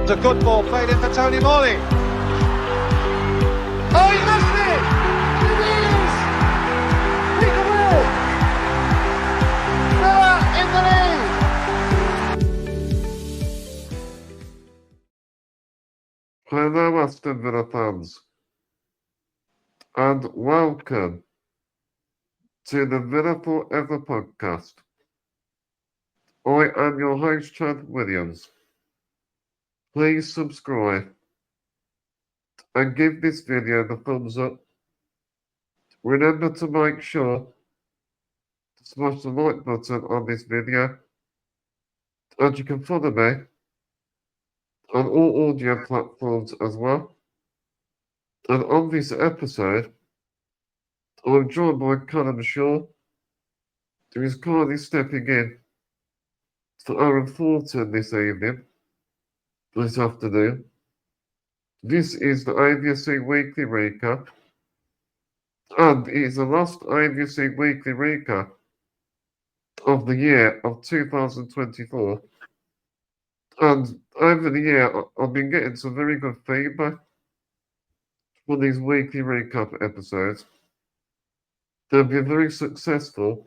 It's a good ball played in for Tony Morley. Oh, he missed it! It is! We can win! Villa in the lead! Hello, Aston Villa fans, and welcome to the Villa Forever podcast. I am your host, Chad Williams. Please subscribe and give this video the thumbs up. Remember to make sure to smash the like button on this video, and you can follow me on all audio platforms as well. And on this episode, I'm joined by Callum Shaw, who is kindly stepping in for Aaron Thornton this afternoon. This is the Avfc Weekly Recap, and it is the last Avfc Weekly Recap of the year of 2024. And over the year, I've been getting some very good feedback for these weekly recap episodes. They've been very successful.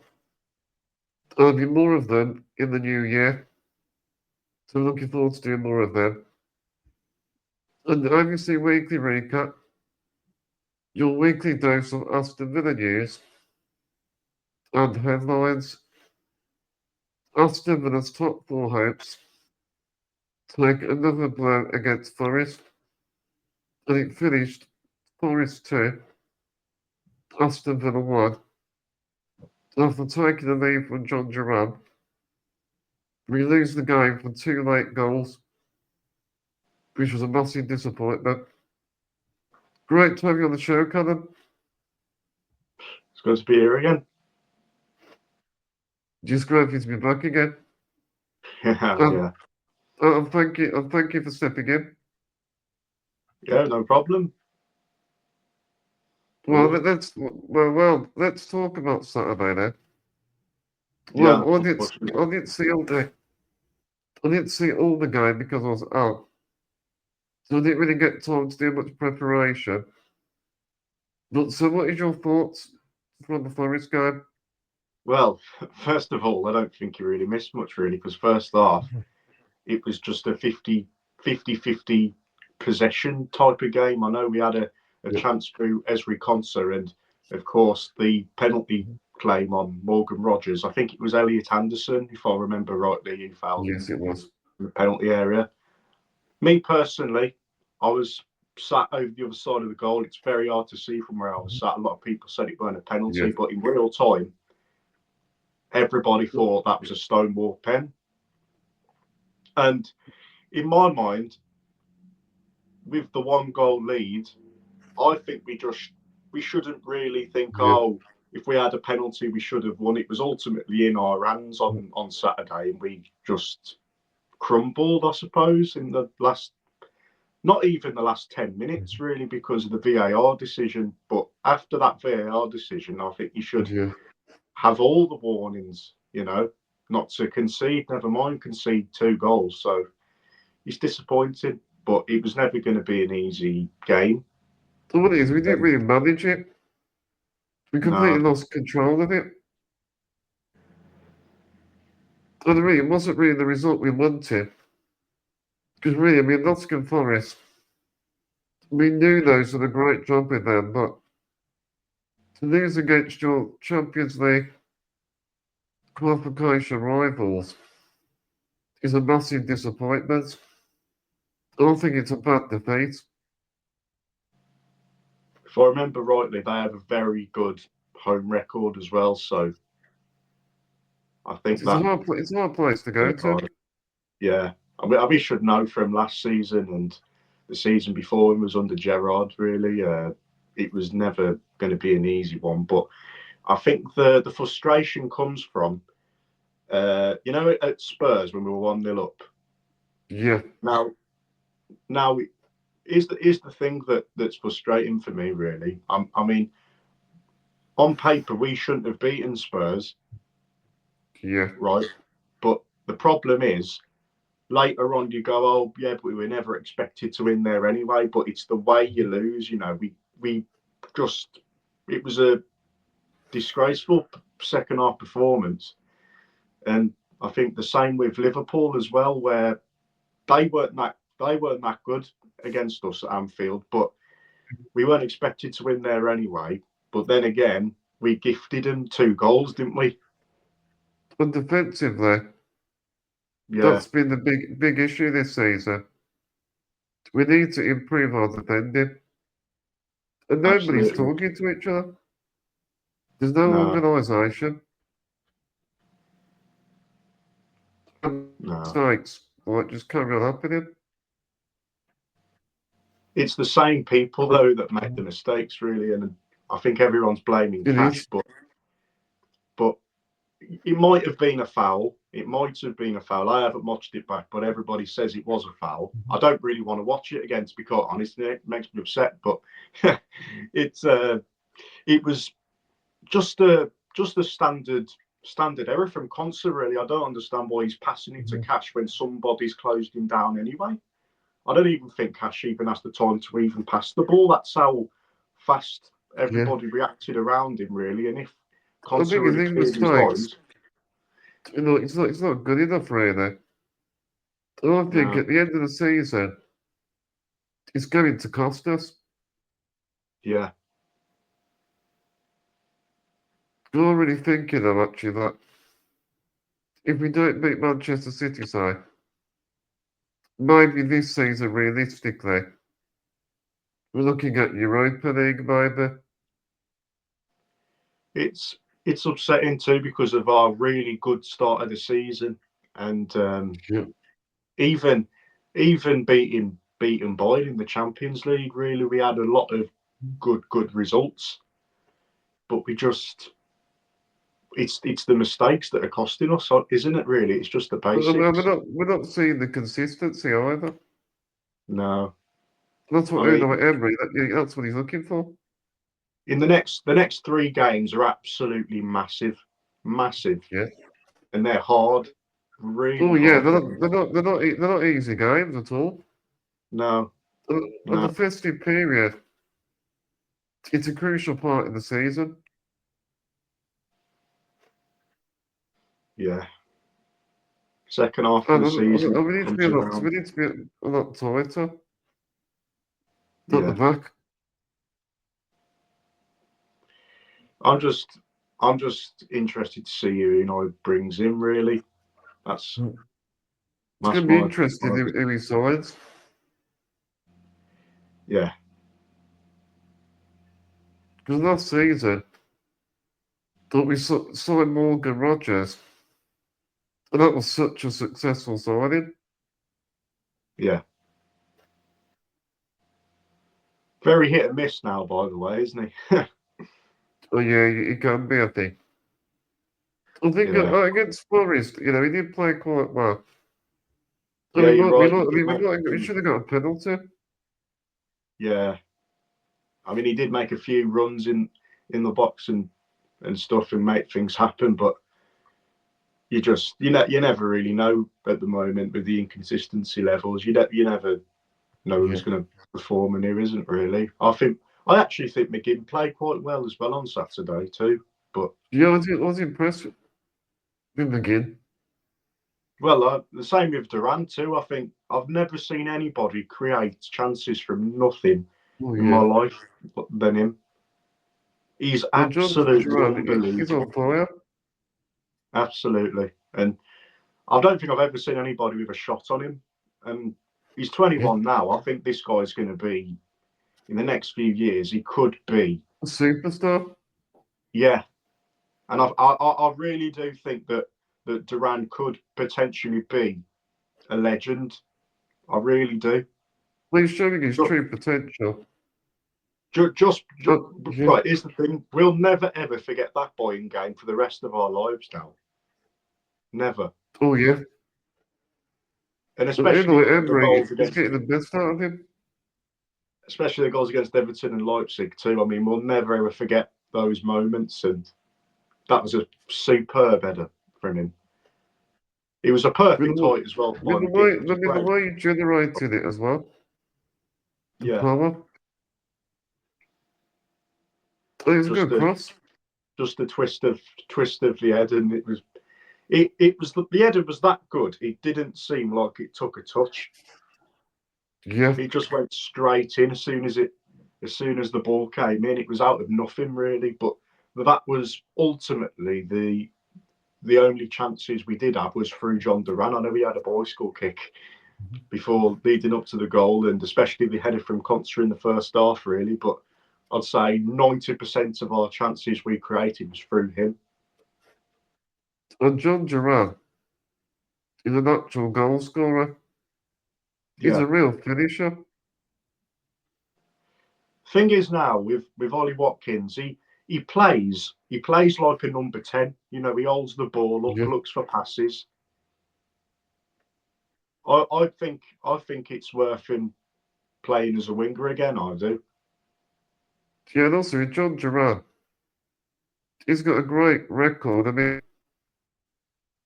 There'll be more of them in the new year. So I'm looking forward to doing more of them. And the Avfc Weekly Recap, your weekly dose of Aston Villa news and headlines. Aston Villa's top four hopes take another blow against Forest, and it finished Forest 2, Aston Villa 1. After taking the lead from John Duran, we lose the game for 2 late goals, which was a massive disappointment. Great to have you on the show, Callum. It's good to be here again. Just great to be back again. Yeah. And thank you for stepping in. Yeah, no problem. Well, let's talk about Saturday then. Yeah, Well, I didn't see all the game because I was out, so I didn't really get time to do much preparation. But so, what is your thoughts from the Forest game? Well, first of all, I don't think you really missed much, really, because first half, it was just a 50-50 possession type of game. I know we had a chance through Esri Konsa and, of course, the penalty claim on Morgan Rogers. I think it was Elliot Anderson, if I remember rightly, he fouled Yes, it was. in the penalty area. Me personally, I was sat over the other side of the goal. It's very hard to see from where I was sat. A lot of people said it weren't a penalty, but in real time, everybody thought that was a Stonewall pen. And in my mind, with the 1-goal lead, I think we shouldn't really think, if we had a penalty, we should have won. It was ultimately in our hands on Saturday, and we just crumbled, I suppose, in the last, not even the last 10 minutes, really, because of the VAR decision. But after that VAR decision, I think you should have all the warnings, not to concede, never mind concede 2 goals. So it's disappointing, but it was never going to be an easy game. The one is, we didn't really manage it. We completely lost control of it. And really, it wasn't really the result we wanted. Because really, I mean, Nottingham Forest, we knew those did a great job with them, but to lose against your Champions League qualification rivals is a massive disappointment. I don't think it's a bad defeat. If I remember rightly, they have a very good home record as well. So I think it's a hard place to go to. Yeah, I mean, we should know from last season and the season before, it was under Gerrard. Really, it was never going to be an easy one. But I think the frustration comes from, at Spurs when we were 1-0 up. Yeah. Now is the thing that's frustrating for me, really. I mean, on paper we shouldn't have beaten Spurs. Yeah. Right. But the problem is later on you go, oh yeah, but we were never expected to win there anyway. But it's the way you lose. We just, it was a disgraceful second half performance, and I think the same with Liverpool as well, where they weren't that good against us at Anfield, but we weren't expected to win there anyway. But then again, we gifted them 2 goals, didn't we? And defensively, Yeah, that's been the big issue this season. We need to improve our defending. And nobody's absolutely. talking to each other. There's no No, organisation. no. Mistakes like just carry on happening. It's the same people though that make the mistakes, really, and I think everyone's blaming It Cash, is. but it might have been a foul. It might have been a foul. I haven't watched it back, but everybody says it was a foul. I don't really want to watch it again, to be quite honest. It makes me upset, but it's it was just a standard error from Conser. Really, I don't understand why he's passing it to Cash when somebody's closed him down anyway. I don't even think Cash even has the time to even pass the ball. That's how fast Yeah. everybody reacted around him, really. And if I think Conser his had English cleared his mistakes, lines, it's not good enough, really. And I think no, at the end of the season, it's going to cost us. yeah, I'm already thinking of actually that if we don't beat Manchester City side, maybe this season realistically, we're looking at Europa League maybe. it's it's upsetting too because of our really good start of the season, and Yeah. even beating Boyd in the Champions League. Really, we had a lot of good results, but we just it's the mistakes that are costing us, isn't it? Really, it's just the But I mean, basics. we're not seeing the consistency either. No, That's I what mean, Unai Emery, that's what he's looking for. in the next 3 games are absolutely massive, Yeah. and they're hard, Oh really yeah, hard they're games. not, they're not, they're not, they're not easy games at all. No, And no, the festive period, it's a crucial part of the season. yeah. Second half of And the season we need to be comes around. a lot tighter at the Yeah, back. I'm just I'm just interested to see who brings in. Really, that's It's going that's to be my interesting who he signs. yeah. Because last season, thought we signed Morgan Rogers, and that was such a successful signing. Yeah, very hit and miss now, by the way, isn't he? Oh yeah, he can be, I think. I think Yeah, against Forest, he did play quite well. And yeah, you're right. He did we should have got a penalty. yeah, I mean, he did make a few runs in the box and stuff and make things happen, but you never really know at the moment with the inconsistency levels. You never know Yeah. who's going to perform and who isn't really. I actually think McGinn played quite well as well on Saturday too. But Yeah, I was impressed with him again. well, the same with Duran too. I think I've never seen anybody create chances from nothing Oh in my yeah. life than him. He's Well, Jonathan absolutely Duran, he's on unbelievable. fire. Absolutely. And I don't think I've ever seen anybody with a shot on him. And he's Yeah. 21 now. I think this guy's going to be, in the next few years, he could be, A superstar. yeah. And I really do think that Duran could potentially be a legend. I really do. Well, he's showing his Ju- true potential. Yeah. Right, here's the thing. We'll never, ever forget that Boying game for the rest of our lives now. Never. Oh yeah. And And especially anyway, the Emery goals is against getting the best out of him. Everton and Leipzig too. I mean, we'll never ever forget those moments, and that was a superb header from him. It was a With perfect the, height as well. with the Finally way, did. It was a the great. way you generated it as well. The Yeah, power. It was a just good a cross. just a twist of the head, and it was the header was that good. It didn't seem like it took a touch. Yeah. It just went straight in as soon as the ball came in. It was out of nothing really, but that was ultimately the only chances we did have was through John Duran. I know he had a bicycle kick before leading up to the goal, and especially the header from Conser in the first half, really. But I'd say 90% of our chances we created was through him. And John Duran is a natural goal scorer. He's Yeah. a real finisher. Thing is now with Ollie Watkins, he plays like a number 10. You know, he holds the ball up, Yeah. looks for passes. I think it's worth him playing as a winger again. I do. Yeah, and also John Duran, he's got a great record. I mean,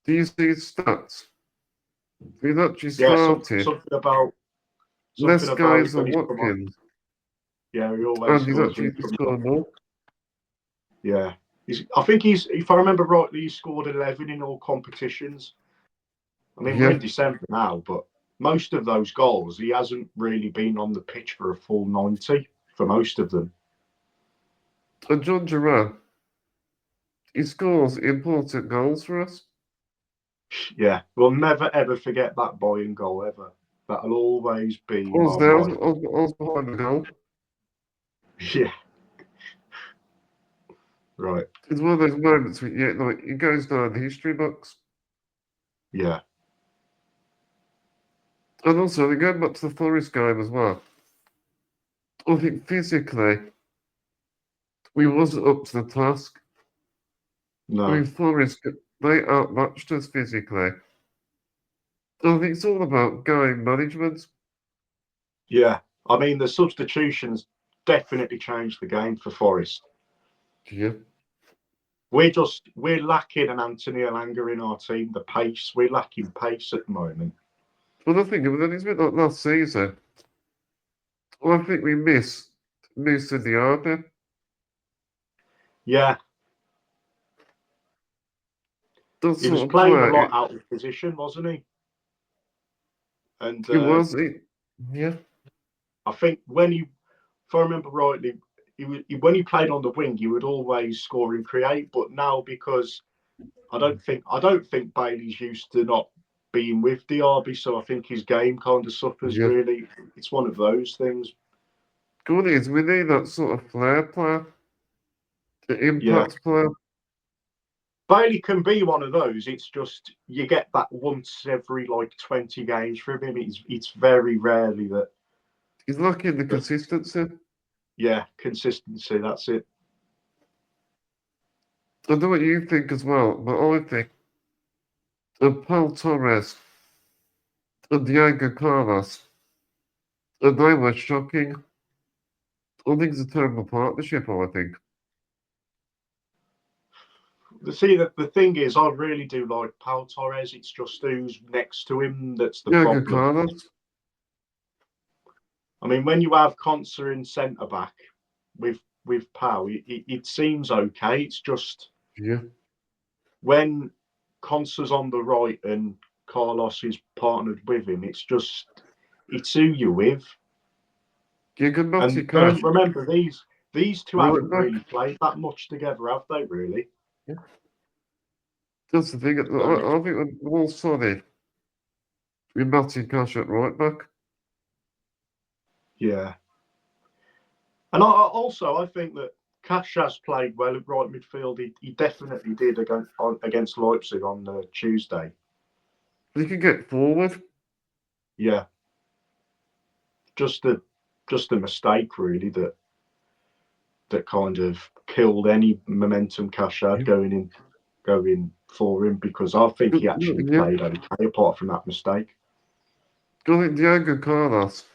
do you see his stats? He's actually Yeah, started something less about guys it when than he's come on. Watkins, Yeah, he always and he's scores when actually he comes on. scored more. Yeah, I think if I remember rightly, he scored 11 in all competitions. I mean, we're Yeah, in December now, but most of those goals, he hasn't really been on the pitch for a full 90 for most of them. and John Duran, he scores important goals for us. Yeah, we'll never ever forget that Boyan goal ever. That'll always be I in was our there, mind. I was behind the goal. Yeah, right. It's one of those moments where like it goes down the history books. Yeah, And also, going back to the Forest game as well, I think physically we wasn't up to the task. I no. mean, Forest, they outmatched us physically. I think it's all about game management. Yeah, I mean, the substitutions definitely changed the game for Forest. Yeah. We're lacking an Anthony Elanga in our team. The pace, we're lacking pace at the moment. Well, I think it's a bit like last season. Well, I think we missed the Arden. Yeah, That he was sort of playing a player. lot out of position, wasn't he? And It was it. Yeah. I think if I remember rightly, when he played on the wing, he would always score and create. But now, because I don't think Bailey's used to not being with DRB, so I think his game kind of suffers. Yeah. Really, it's one of those things. Good is we need that sort of flair player, the Yeah, impact player. Bailey can be one of those. It's just you get that once every like 20 games from him. It's very rarely that. He's lacking the that consistency. yeah, consistency. That's it. I know what you think as well, but I think of Paul Torres and Diego Carlos, and they were shocking. I think it's a terrible partnership, I think. The thing is, I really do like Pau Torres. It's just who's next to him that's the Diego problem. Carlos, I mean, when you have Conser in centre back with Pau, it seems okay. It's just yeah. when Conser's on the right and Carlos is partnered with him, it's who you're with. Diego And Cash, remember, these two right haven't back. really played that much together, have they? Really? Yeah. That's the thing. So, I think we're all solid with Cash at right back. yeah. And I think that Cash has played well at right midfield. He definitely did against Leipzig on Tuesday. He can get forward. Yeah, just a mistake really that kind of killed any momentum Cash had Yeah. going for him, because I think he actually Yeah. played okay apart from that mistake. I think Diego Carlos,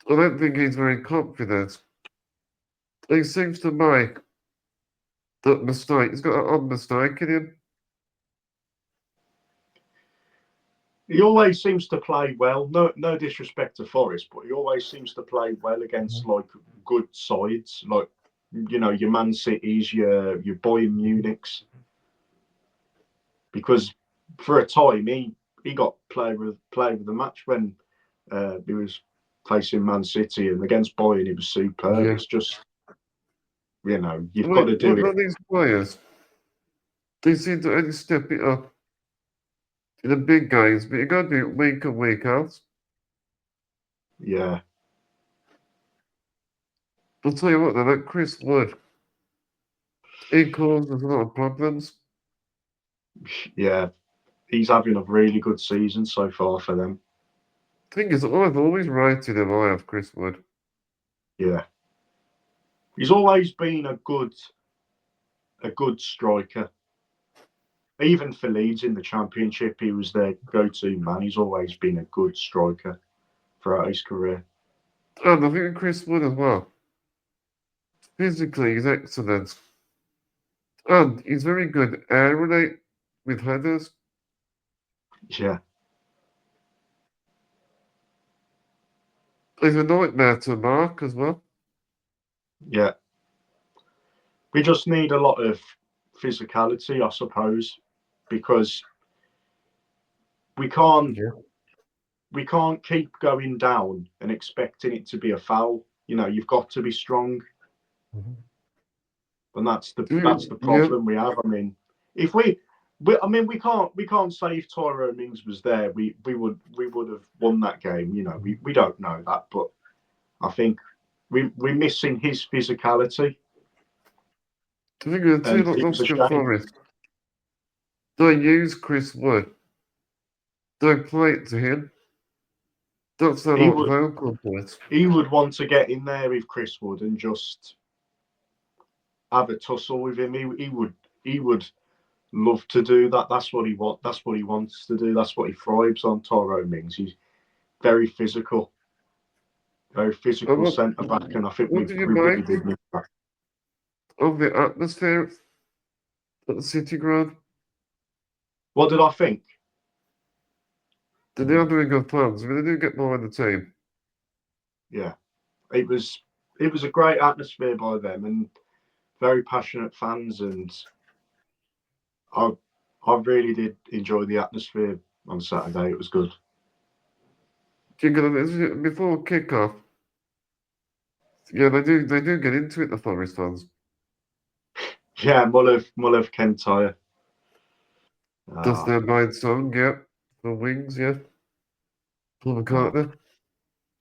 I don't think he's very confident. He seems to make that mistake. He's got an odd mistake in him. He always seems to play well. No disrespect to Forest, but he always seems to play well against like good sides, like your Man Cities, your Bayern Munichs. Because for a time he got player of the match when he was facing Man City, and against Bayern he was superb. Yeah. It's just you've got Like, to do it. these players, they seem to only step it up in the big games, but you got to do it week in, week out. Yeah, I'll tell you what, though, that Chris Wood, he causes a lot of problems. yeah, he's having a really good season so far for them. Thing is, I've always rated him high of Chris Wood. Yeah, he's always been a good striker. Even for Leeds in the Championship, he was their go-to man. He's always been a good striker throughout his career. And I think Chris Wood as well. Physically, he's excellent. And he's very good aerially with headers. Yeah, He's a nightmare to mark as well. yeah. We just need a lot of physicality, I suppose, because we can't Yeah. we can't keep going down and expecting it to be a foul. You've got to be strong, and that's the Yeah. problem we have. I mean, if we can't say if Tyrone Mings was there, we would have won that game. We don't know that, but I think we're missing his physicality, I think the two and that it was a lost in shame. Forest, they use Chris Wood. They play it to him. That's their He like would vocal point. he would want to get in there with Chris Wood and just have a tussle with him. He would love to do that. That's what he wants to do. That's what he thrives on. Tyrone Mings. He's very physical, very And physical centre back, and I think what we do you we really make did need that. of the atmosphere at the City Ground? What did I think? They are doing good plans. I mean, they do get more in the team. Yeah, it was a great atmosphere by them and very passionate fans, and I I really did enjoy the atmosphere on Saturday. It was good. Before kick-off, yeah, they do get into it, the Forest fans. Yeah, Mulev Kentire. That's their main song, yeah. The Wings, yeah. Paul McCartney.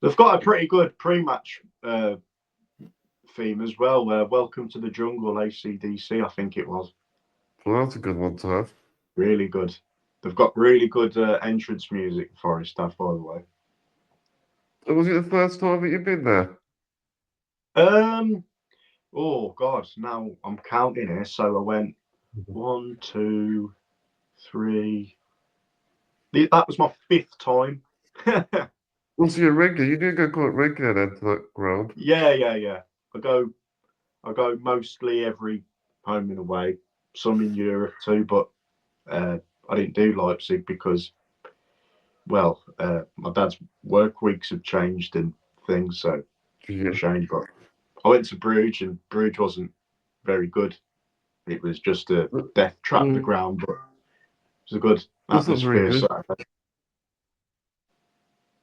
They've got a pretty good pre-match theme as well. Welcome to the Jungle, AC/DC, I think it was. Well, that's a good one to have. Really good. They've got really good entrance music, Forest have, by the way. And was it the first time that you've been there? Oh God, now I'm counting here. So I went 1, 2, 3. That was my 5th time. Well, so you're regular. You do go quite regular then to that ground. Yeah. I go mostly every home and away. Some in Europe too, but I didn't do Leipzig because, well, my dad's work weeks have changed and things, so Yeah. shame. But I went to Bruges, and Bruges wasn't very good. It was just a death trap the ground, but it was a good That's not very atmosphere good. Saturday.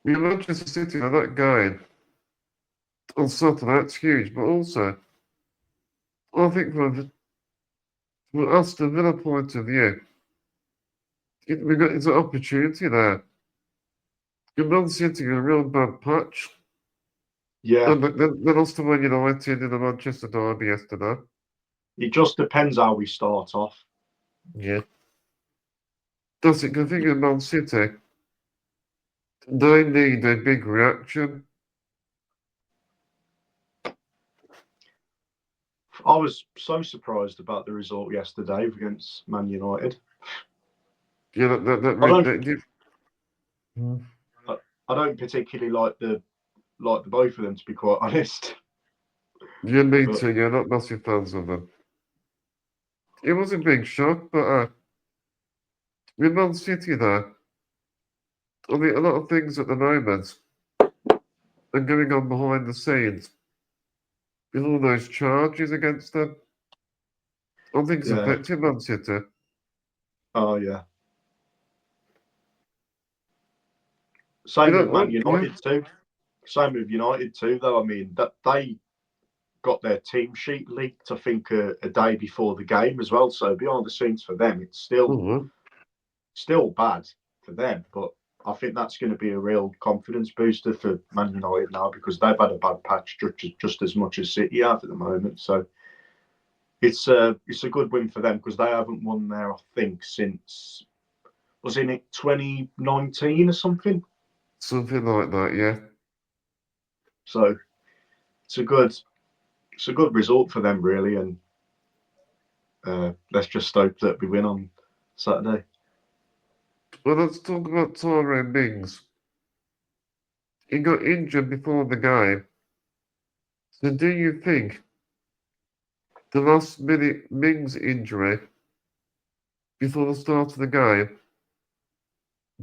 Yeah, Manchester City, now that guy on Saturday, that's huge. But also, I think from Aston Villa point of view, we've got it's an opportunity there. You're Man City in a real bad patch. Yeah, And they lost to Man United in the Manchester derby yesterday. it just depends how we start off. Yeah. That's it. I think in Man City, they need a big reaction. I was so surprised about the result yesterday against Man United. Yeah, I don't, Hmm. I don't particularly like the both of them, to be quite honest. Yeah, me But too. Yeah, not massive fans of them. It was a big shock, but with Man City there, I mean, a lot of things at the moment are going on behind the scenes with all those charges against them. I think it's Yeah. affecting Man City. Oh yeah. You Same know with Man what? Yeah. United too. Same with United too, though. I mean, that they got their team sheet leaked, I think, a day before the game as well. So behind the scenes for them, it's Oh, still bad for them. But I think that's going to be a real confidence booster for Man United now because they've had a bad patch just as much as City have at the moment. So it's a good win for them because they haven't won there, I think, since was in it 2019 or something. something like that, yeah. So it's a good result for them really, and let's just hope that we win on Saturday. Well, let's talk about Tyrone Mings. He got injured before the game. So do you think the last minute Mings injury before the start of the game,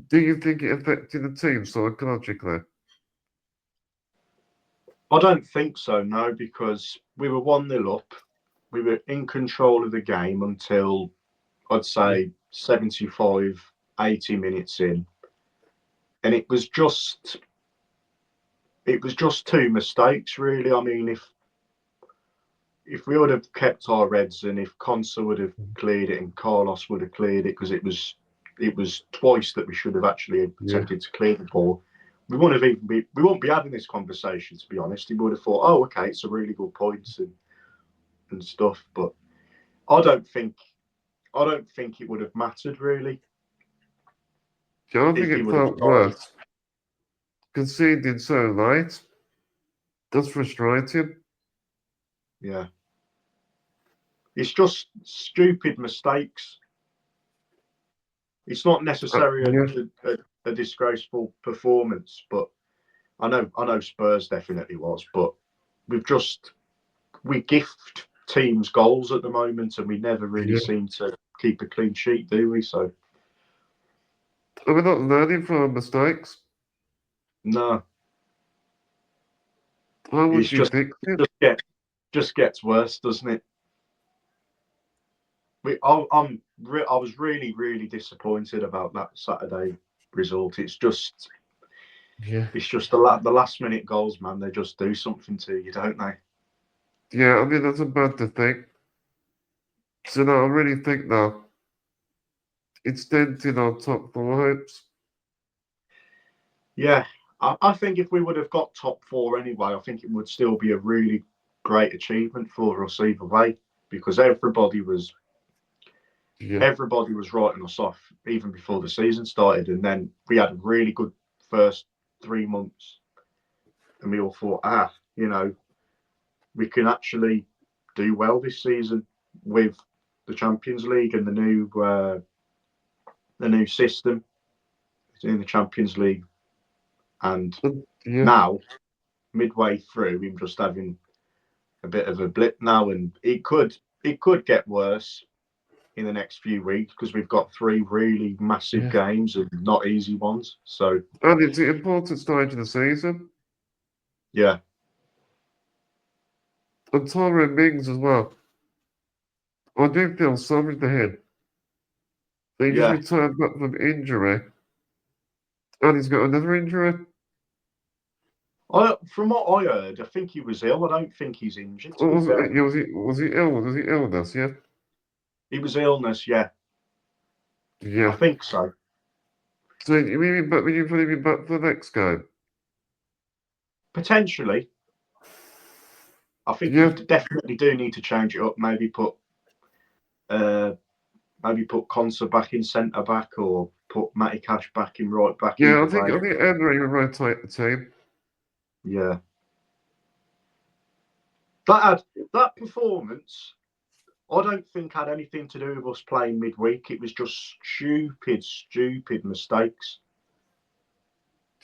do you think it affected the team psychologically? I don't think so, no, because we were 1-0 up. We were in control of the game until I'd say 75, 80 minutes in. And it was just two mistakes, really. I mean, if we would have kept our reds and if Consa would have cleared it and Carlos would have cleared it, because it was twice that we should have actually Yeah. attempted to clear the ball. We wouldn't be having this conversation, to be honest. We would have thought, oh, okay, it's a really good point and stuff. But I don't think it would have mattered really Yeah, I think if he it would have felt started. worse. Conceding so late. That's frustrating. Yeah, it's just stupid mistakes. It's not necessarily Yeah, a disgraceful performance, but I know Spurs definitely was, but we've just we gift teams goals at the moment, and we never really yeah. seem to keep a clean sheet, do we? So Are we not learning from our mistakes? no, How would it's you just fix it? just gets worse, doesn't it? I was really disappointed about that Saturday result. Yeah. It's just the last minute goals, man. They just do something to you, don't they? Yeah, I mean, that's a bad to think. So no, I really think now it's dented our top four hopes. Yeah, I think if we would have got top four anyway, I think it would still be a really great achievement for us either way because Yeah, everybody was writing us off even before the season started, and then we had a really good first 3 months, and we all thought, we can actually do well this season with the Champions League and the new system in the Champions League, and but yeah, now midway through, we're just having a bit of a blip now, and it could get worse in the next few weeks because we've got three really massive yeah. games and not easy ones. So And it's an important stage of the season. yeah, And Tyrone Mings as well. I do feel sorry for him. He just yeah. returned back from injury, and he's got another injury. From what I heard, I think he was ill. I don't think he's injured. To Or be was fair, it, yeah, was he ill? Was he illness? Yeah, it was illness. Yeah, I yeah. think so. So you mean back when you put him back for the next game? Potentially, I think we Yeah, definitely do need to change it up. Uh, maybe put Conser back in centre back, or put Matty Cash back in right back. yeah. Either I think way, Emery will rotate the team. yeah. That performance, I don't think had anything to do with us playing midweek. It was just stupid mistakes.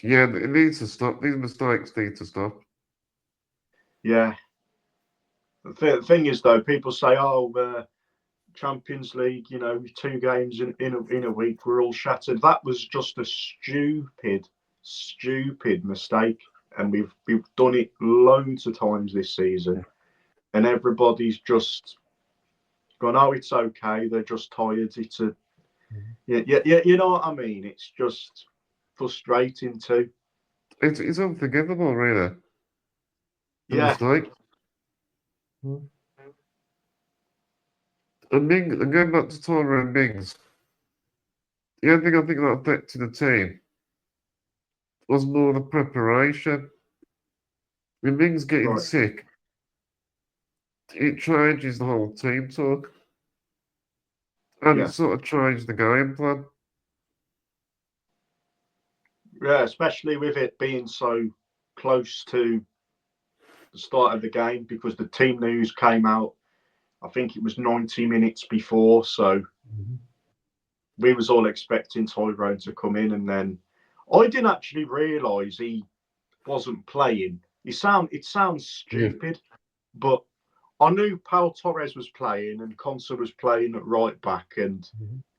Yeah, it needs to stop. These mistakes need to stop. Yeah. The thing is, though, people say, "Oh, Champions League, you know, with 2 games in a week, we're all shattered. That was just a stupid mistake, and we've done it loads of times this season, and everybody's just gone, "Oh, it's okay. They're just tired." It's a yeah. You know what I mean? It's just frustrating too. It's unforgivable, really. The Yeah, mistake. And going back to Tyrone Mings, the only thing I think that affected the team was more the preparation. With Mings getting right. sick, it changes the whole team talk. And it Yeah, sort of changed the game plan. yeah. Especially with it being so close to the start of the game, because the team news came out. I think it was 90 minutes before, so we was all expecting Tyrone to come in, and then I didn't actually realise he wasn't playing. It sounds Yeah. stupid, but I knew Pau Torres was playing and Consa was playing at right back and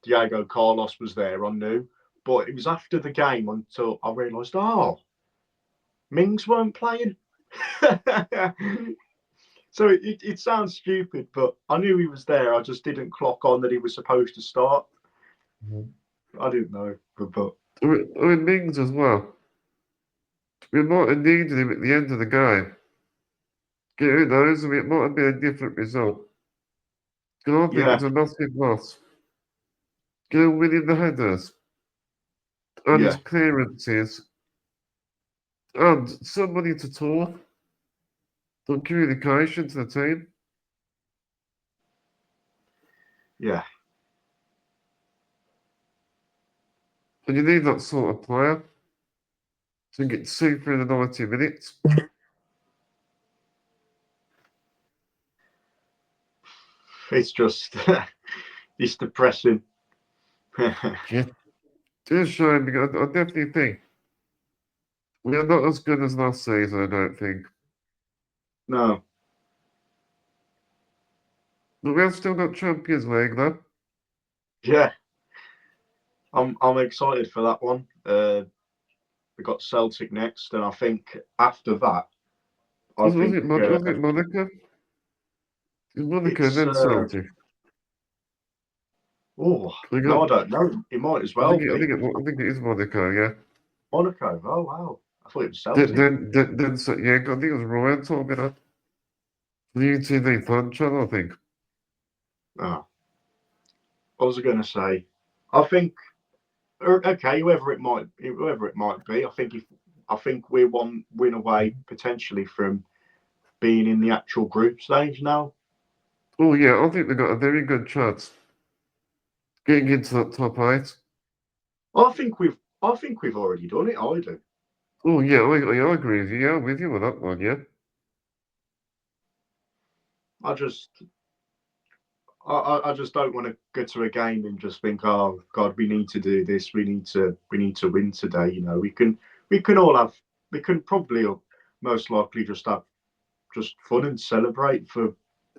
Diego Carlos was there. I knew, but it was after the game until I realised, oh, Mings weren't playing. So it sounds stupid, but I knew he was there. I just didn't clock on that he was supposed to start. I didn't know, but I mean, Mings as well. We might have needed him at the end of the game. Who knows? I mean, it might have been a different result. Because I think yeah, it's a massive loss. Winning the headers and his yeah, clearances and somebody to talk on communication to the team. yeah. And you need that sort of player to get to see through the 90 minutes. It's just it's depressing. Yeah. It is a shame because I definitely think we are not as good as last season, I don't think. No, But we have still got Champions League, though. yeah, I'm excited for that one. We got Celtic next, and I think after that, I Was think it, was it Monaco? It was Monaco it's. then Celtic. Oh We got, no, I don't know. It might as well be I think it is Monaco, yeah. Monaco. Oh wow, I thought it was Celtic. Yeah, I think it was Ryan told me that. The UTV fan channel, I think. Oh, what was I going to say? I think okay, whoever it might be. I think we're one win away potentially from being in the actual group stage now. Oh, yeah, I think they've got a very good chance getting into that top 8. I think we've already done it. I do. Oh, yeah, I agree with you. Yeah, I'm with you on that one, yeah. I just I just don't want to go to a game and just think, oh God, we need to do this. We need to win today. You know, we can all have we can probably most likely just have just fun and celebrate for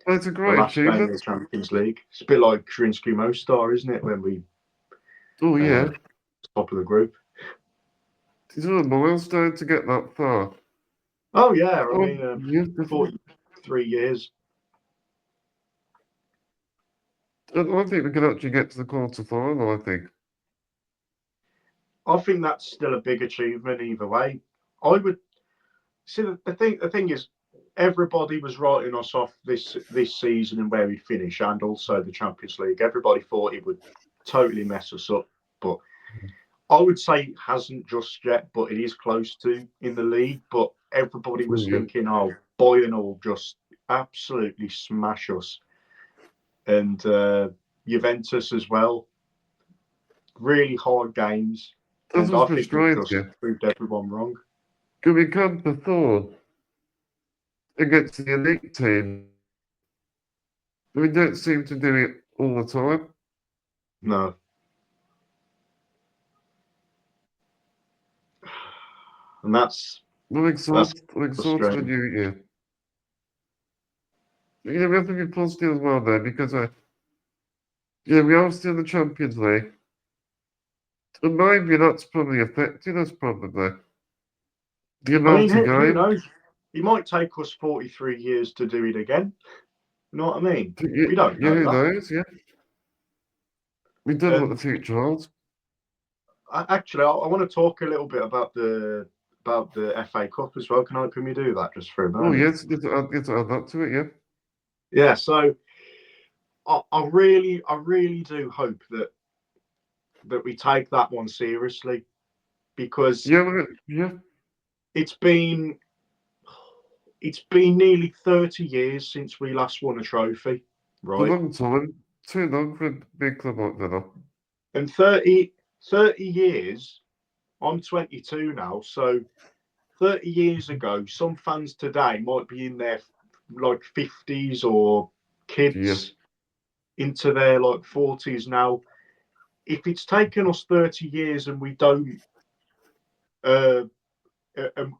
It's a the great last game of the achievement. Champions League. It's a bit like Shrinsky Mostar, isn't it? When we Oh, uh, yeah. top of the group. It's a milestone to get that far. Oh yeah, I Oh, mean, beautiful. 43 years. I think we can actually get to the quarter final, I think. I think that's still a big achievement either way. I would see the thing is everybody was writing us off this season and where we'd finish, and also the Champions League. Everybody thought it would totally mess us up, but I would say it hasn't just yet, but it is close to in the league. But everybody Oh, was yeah. thinking, oh, Bayern will just absolutely smash us, and Juventus as well. Really hard games, That's and what's I think we've just frustrating. proved everyone wrong. Can we come to Thor against the elite team? We don't seem to do it all the time. No, and that's I'm exhausted when frustrating. you. We have to be positive as well, though, because Yeah, we are still in the Champions League. And maybe that's probably affected us, probably. The I mean, amount of who games. knows? It might take us 43 years to do it again. You know what I mean? Yeah, We don't yeah, know who that. knows? Yeah. We don't know what the And future holds. actually, I want to talk a little bit about the FA Cup as well. Can we do that just for a Oh, moment? yes, get to add that to it, yeah. Yeah. So I really do hope that we take that one seriously, because Yeah, yeah. it's been it's been nearly 30 years since we last won a trophy, It's a right? long time. Too long for a big club like Villa. And 30 years, I'm 22 now, so 30 years ago, some fans today might be in their like 50s, or Yeah. kids into their like 40s now. If it's taken us 30 years and we don't uh,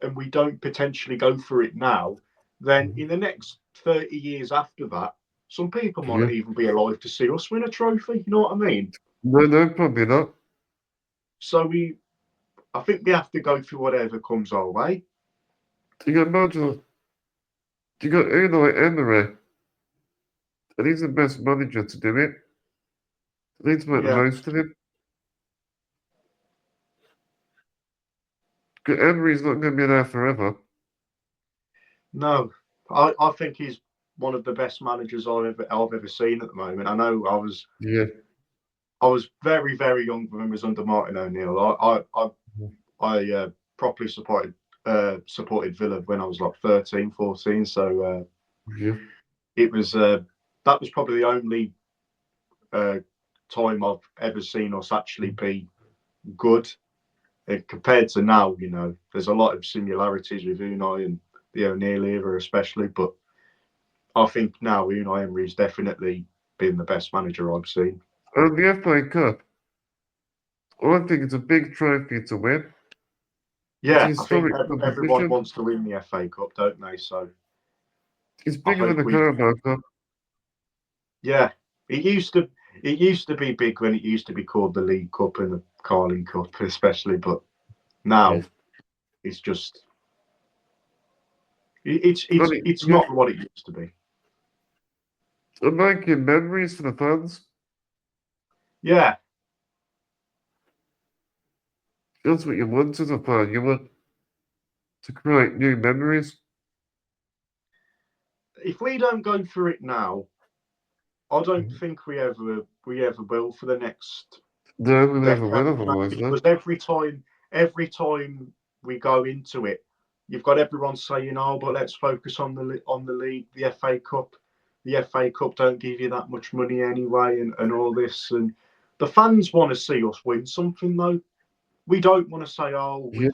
and we don't potentially go for it now, then in the next 30 years after that, some people might Yeah. not even be alive to see us win a trophy. You know what I mean? No, no, probably not. So I think we have to go through whatever comes our way. You can imagine, you got Unai Emery, and he's the best manager to do it. They need to make the Yeah, most of him. Because Emery's not going to be there forever. no, I think he's one of the best managers I've ever seen at the moment. I know Yeah. I was very young when he was under Martin O'Neill. I properly supported Villa when I was like 13, 14. So Yeah. it was that was probably the only uh, time I've ever seen us actually be good. Compared to now, there's a lot of similarities with Unai and the O'Neill era, especially. But I think now Unai Emery's definitely been the best manager I've seen. And the FA Cup, I think it's a big trophy to win. It's a Yeah, I think historic everyone competition. wants to win the FA Cup, don't they? So It's I bigger than hope the we. Carabao Cup. Yeah, it used to be big when it used to be called the League Cup and the Carling Cup, especially. But Yeah. now it's just it's And it's it, it's yeah. not what it used to be. And making memories for the fans. Yeah, That's what you want as a fan. You want to create new memories. if we don't go through it now, I don't Mhm. think we ever will for the next No, we never decade, will otherwise, maybe, no. because every time we go into it, you've got everyone saying, "Oh, but let's focus on the league, the FA Cup. The FA Cup don't give you that much money anyway, and all this." And the fans want to see us win something, though. We don't want to say, "Oh, Yeah,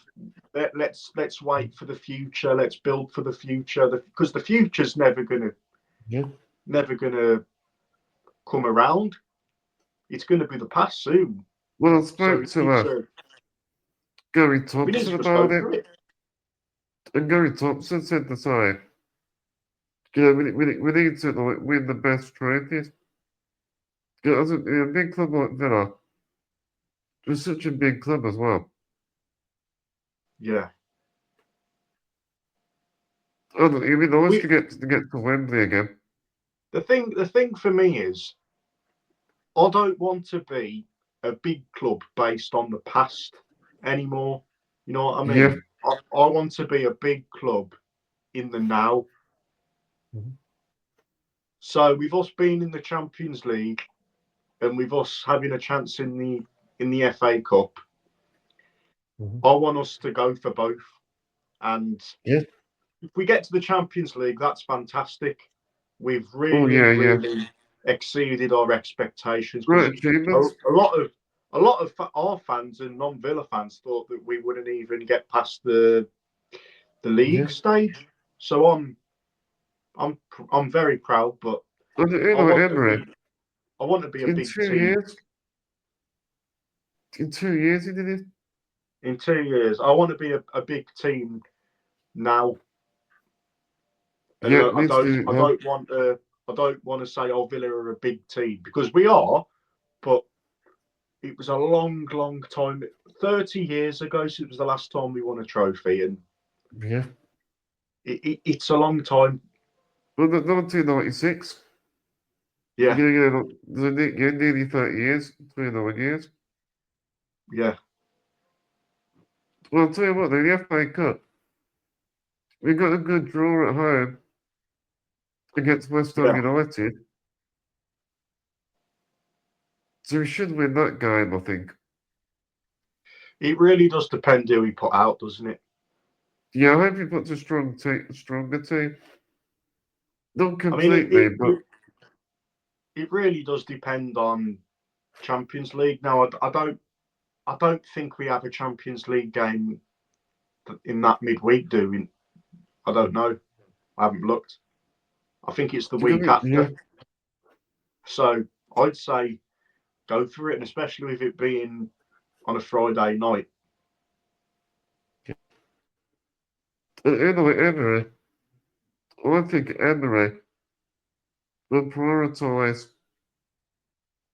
let's wait for the future. Let's build for the future," because the future's yeah. never gonna come around. It's going to be the past soon. Well, I So spoke to Gary we need Thompson to just go about it, through it. and Gary Thompson said the same. You know, we need to like, win the best trophies. You know, as a big club like Villa, we're such a big club as well. Yeah. I don't, it'd be nice We to get to Wembley again. the thing for me is I don't want to be a big club based on the past anymore. You know what I Yeah. mean? I want to be a big club in the now. Mhm. So with us being in the Champions League and with us having a chance in the FA Cup, Mhm. I want us to go for both. And Yeah. if we get to the Champions League, that's fantastic. We've Oh really, yeah, yeah. really exceeded our expectations, because Great a, achievements. a lot of our fans and non-Villa fans thought that we wouldn't even get past the Yeah. league stage. So I'm I'm very proud, but And I want to Emery, be I want to be a in big two team years, in 2 years he did it. in 2 years. I want to be a big team now, and Yeah, needs to do it I now. don't want to say, "Oh, Villa are a big team," because we are. but it was a long, long time. 30 years ago, so it was the last time we won a trophy, and Yeah. it's a long time. Well, 1996. Yeah, Yeah, nearly 30 years, 29 years. yeah, Well, I'll tell you what, the FA Cup, we got a good draw at home against West Ham yeah. United. So we should win that game, I think. It really does depend who we put out, doesn't it? Yeah, I hope he puts a stronger team. Not I mean, completely, but it really does depend on Champions League. Now, I don't think we have a Champions League game in that midweek, do we? I don't know. I haven't looked. I think it's the week yeah, after. So I'd say go for it, and especially with it being on a Friday night. Anyway, I think Emery will prioritise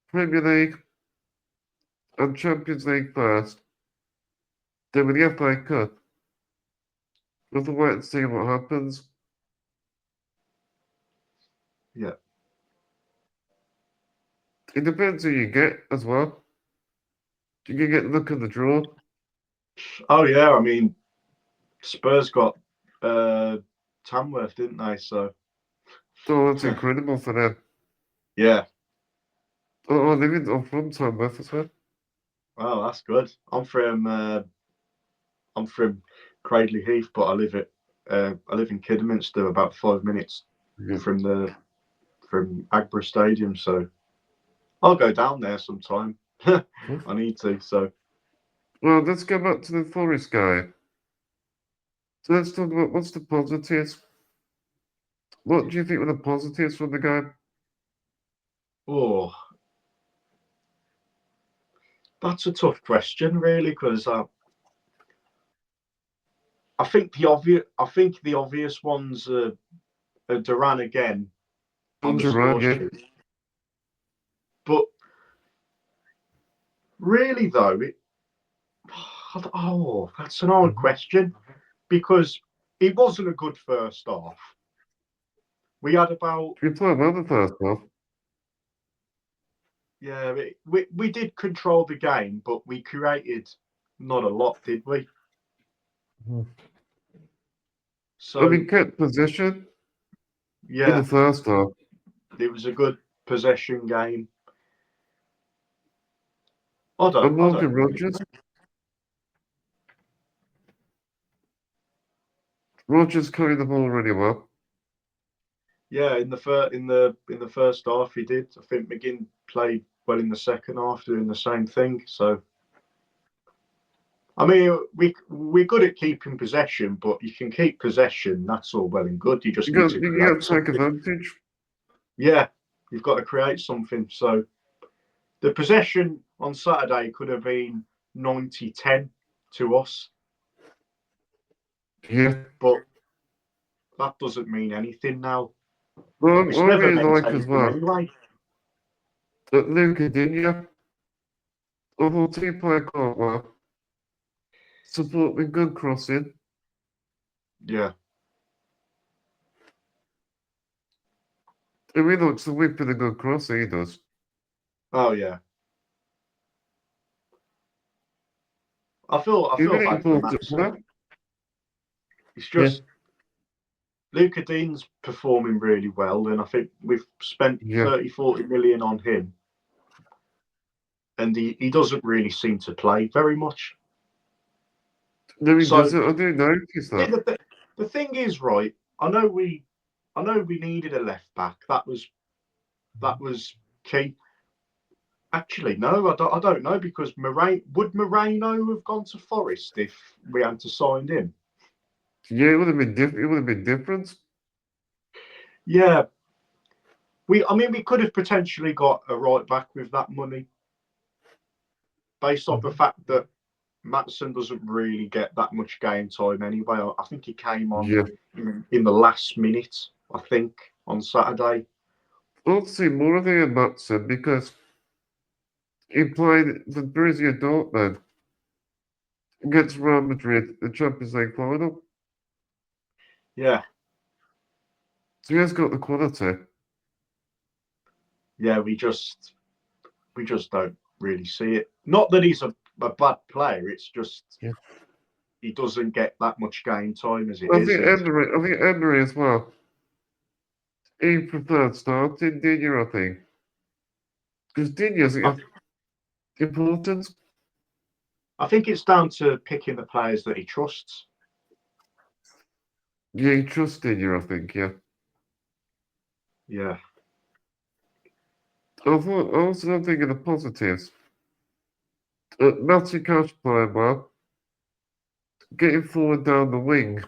Premier League and Champions League first. Then with the FA Cup, we'll have to wait and see what happens. Yeah. It depends who you get as well. You can get luck of the draw. Oh yeah. I mean, Spurs got Tamworth, didn't they? So Oh, that's incredible for them. yeah. I'm from Tamworth as well. Oh, that's good. I'm from Cradley Heath, but I live in Kidderminster, about 5 minutes Yeah. from Agborough Stadium. So I'll go down there sometime. I need to. So Well, let's go back to the Forest guy. So let's talk about what's the positives. What do you think were the positives from the game? oh, that's a tough question, really, because I think the obvious ones are Duran again on the Duran, score yeah. sheet. But really, though, that's an hard question because it wasn't a good first half. We had about We played well the first half. yeah, we did control the game, but we created not a lot, did we? And So we kept possession in the yeah, first half. it was a good possession game. And I don't Morgan really. Rogers carried the ball really well. Yeah, in the first half he did. I think McGinn played well in the second half, doing the same thing. So I mean, we're good at keeping possession, but you can keep possession. That's all well and good. You just need to You create got to take something. advantage. Yeah, you've got to create something. So the possession on Saturday could have been 90-10 to us, Yeah. but that doesn't mean anything now. Well, It's I never really meant like as anything well anyway. that Luca Digne, I thought he played quite well. Support with good crossing. Yeah. And he looks the whip with a good cross, he does. Oh yeah. I He's feel really bad for important Matson. player. It's Yeah. just Luca Dean's performing really well, and I think we've spent Yeah. 30-40 million on him, and he doesn't really seem to play very much. No, he So doesn't. I do notice see, that. the thing is, right? I know we needed a left back. That was key. Actually, no, I don't know because Moreno have gone to Forest if we hadn't signed him? Yeah, it would have been different. It would have been different. Yeah, I mean, we could have potentially got a right back with that money, based off the fact that Matson doesn't really get that much game time anyway. I think he came on Yeah. in the last minute, I think, on Saturday. I want to see more of him, Matson, because He played for Borussia Dortmund against Real Madrid, the Champions League final. Yeah, So he has got the quality. yeah. We just don't really see it. Not that he's a bad player. It's just Yeah. he doesn't get that much game time as it I is. think Emery as well. He preferred starting Digne, I think. Because Digne's important. I think it's down to picking the players that he trusts. Yeah, he trusts Digne, I think, yeah. Yeah. I also don't think of the positives. Matty Cash playing well. Getting forward down the wing.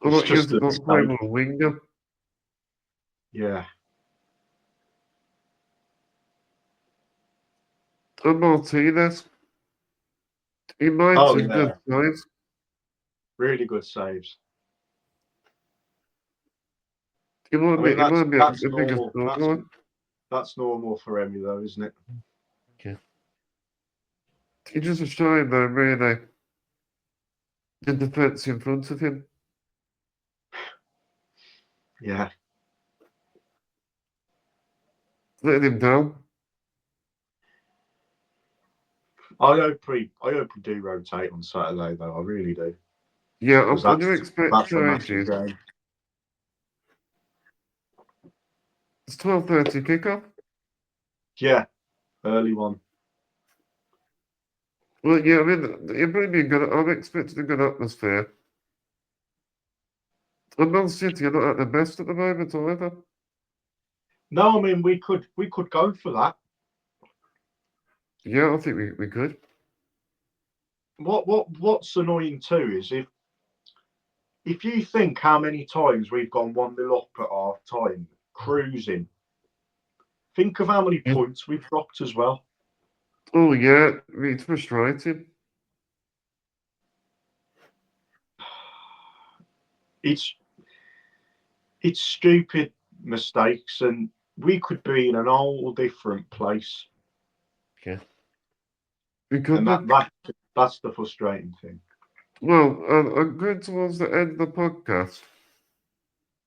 I'm It's not just using a not playing mistake. with a winger. Yeah. And Martinez. He made Oh, some good yeah. saves. Really good saves. He might I be, mean, he might be that's a bigger normal. scoreline. That's normal for Emmy, though, isn't it? Yeah. It's just a shame, though, really. The defence in front of him. Yeah. Letting him down. I hope we do rotate on Saturday, though. I really do. Yeah, Because I do expect that's a massive changes. game. It's 12:30 kickoff. Yeah. Early one. Well, yeah, I mean, it'll probably be good. I'm expecting a good atmosphere. And Man City are not at their best at the moment either. No, I mean we could go for that. Yeah, I think we could. What's annoying too is if you think how many times we've gone 1-0 up at half time, cruising. Think of how many Yeah. points we've dropped as well. Oh, yeah, it's frustrating. It's stupid mistakes, and we could be in an whole different place. Yeah. We could And be. that's the frustrating thing. Well, I'm going towards the end of the podcast.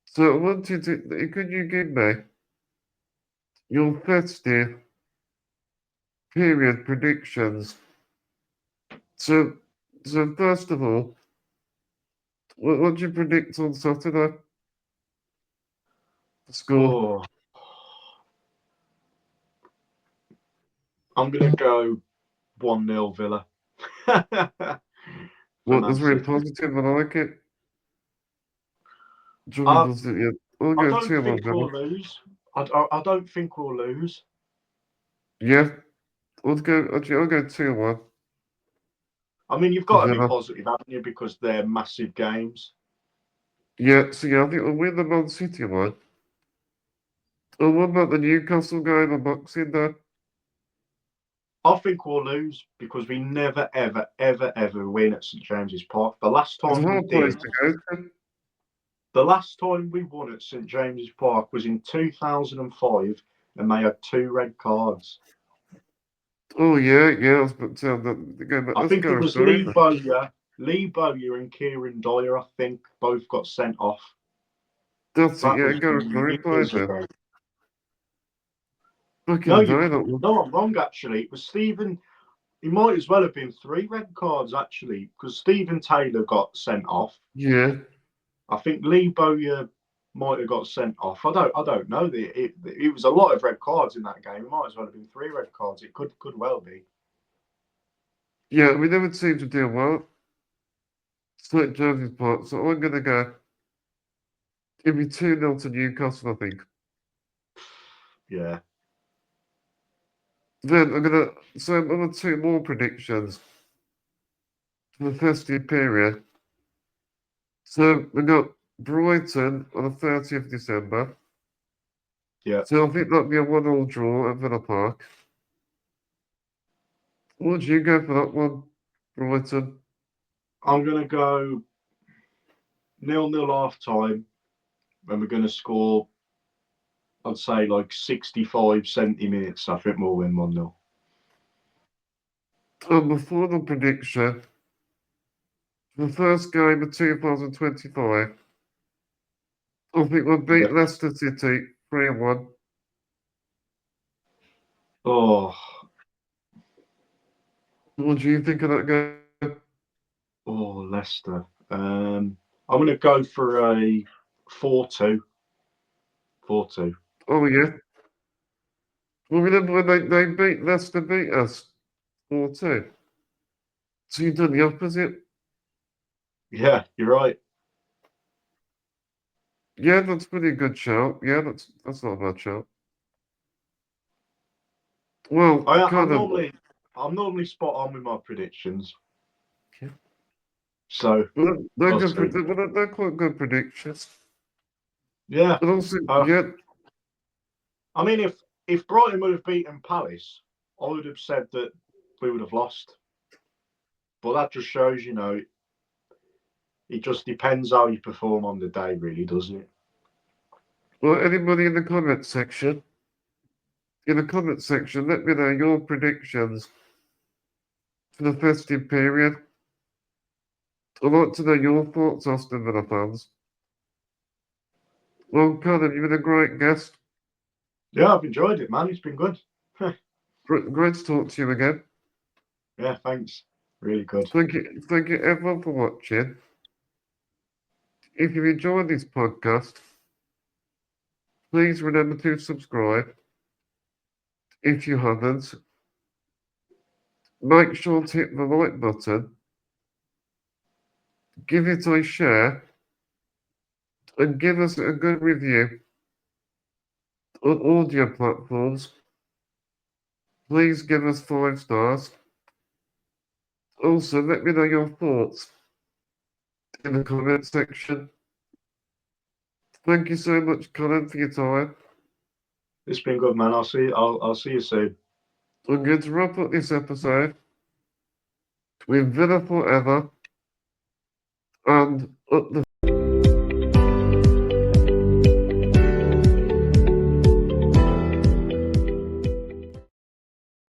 So I wanted to, could you give me your festive period predictions? So, so first of all, what do you predict on Saturday? The score? Oh, I'm gonna go 1-0 Villa. For What, Man that's very City. positive, I like it. Johnny I, does it, yeah. I'll I go don't 2-1 think Villa. we'll lose. I don't think we'll lose. Yeah, I'll go 2-1 I mean, you've to got to be Villa. positive, haven't you? Because they're massive games. Yeah, so yeah, I think we'll win the Man City one. And what about the Newcastle game on Boxing Day? I think we'll lose because we never, ever, ever, ever win at St James's Park. The last It's a time we hard place did, to go to. the last time we won at St James's Park was in 2005, and they had 2 red cards. Oh yeah, I was about to tell the game, but I let's think it go was sorry. Lee Bowyer, and Kieran Dyer. I think both got sent off. That's it, That yeah, was go sorry played years then. ago. Back in No, the day, that one. no, I'm wrong. Actually, it was Stephen. He might as well have been 3 red cards actually, because Stephen Taylor got sent off. Yeah. I think Lee Bowyer might have got sent off. I don't know. It was a lot of red cards in that game. It might as well have been 3 red cards. It could well be. Yeah, we never seem to do well. St James's Park, so I'm gonna go. It'll be 2-0 to Newcastle, I think. Yeah, Then I'm gonna two more predictions for the festive period. So we got Brighton on the 30th of December. yeah. So I think that'll be a 1-1 draw at Villa Park. What do you go for that one, Brighton? I'm gonna go 0-0 half time, and we're gonna score I'd say like 65, 70 minutes. I think we'll win 1-0. And the final prediction, the first game of 2025, I think we'll beat Yeah. Leicester City 3-1. Oh, What do you think of that game? Leicester. I'm going to go for a 4-2. 4-2. Oh, yeah. Well, remember when they beat Leicester beat us 4-2? So you've done the opposite? Yeah, you're right. Yeah, that's pretty good shout. Yeah, that's not a bad shout. Well, I'm kind of. normally spot on with my predictions. Yeah. So Well, they're we'll good. see. They're quite good predictions. Yeah. And also, Uh, yeah, I mean, if Brighton would have beaten Palace, I would have said that we would have lost. But that just shows, it just depends how you perform on the day, really, doesn't it? well, anybody in the comment section, let me know your predictions for the festive period. I'd like to know your thoughts, Aston Villa fans. Well, Callum, you've been a great guest. Yeah, I've enjoyed it, man. It's been good. Great to talk to you again. Yeah, thanks. Really good. Thank you everyone for watching. If you enjoyed this podcast, please remember to subscribe. If you haven't, make sure to hit the like button, give it a share, and give us a good review on audio platforms. Please give us 5 stars. Also, let me know your thoughts in the comment section. Thank you so much, Colin, for your time. It's been good, man. I'll see you soon. I'm going to wrap up this episode with Villa Forever and Up the